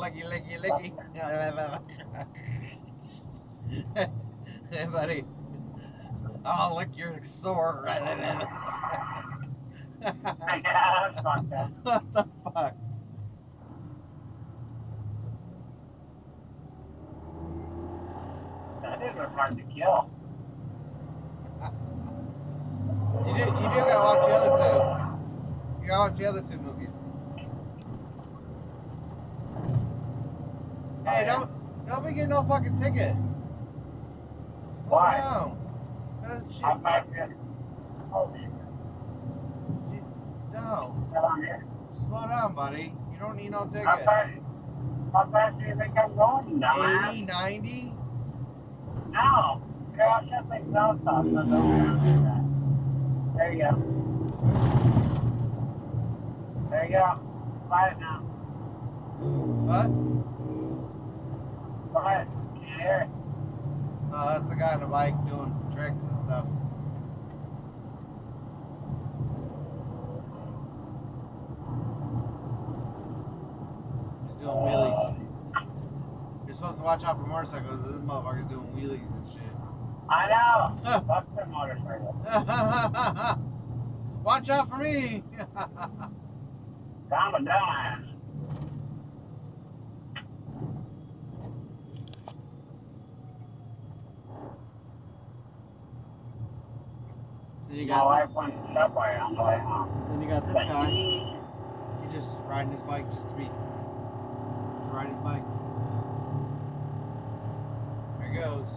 licky, licky, licky. Hey, buddy. I'll lick your sore. Yeah, that's fucked up. What the fuck? That is hard to kill. You do gotta watch the other two. You gotta watch the other two movies. Hey, don't be getting no fucking ticket. Slow Why? down. Shit. I'm back here. Oh, No. still on here. Slow down, buddy. You don't need no ticket. How fast do you think I'm going, dumbass? 80, 90? No. Yeah, I should think no stop, so don't do that. There you go. There you go. Quiet now. What? Quiet. Can't hear it. Oh, that's a guy on a bike doing tricks and stuff. He's doing wheelies. You're supposed to watch out for motorcycles. This motherfucker's doing wheelies and shit. I know. Fuck the motorcycle. Watch out for me. I'm a dumbass. Then you My got wife went to Subway on the way home. then you got this guy. He just riding his bike just to ride his bike. There he goes.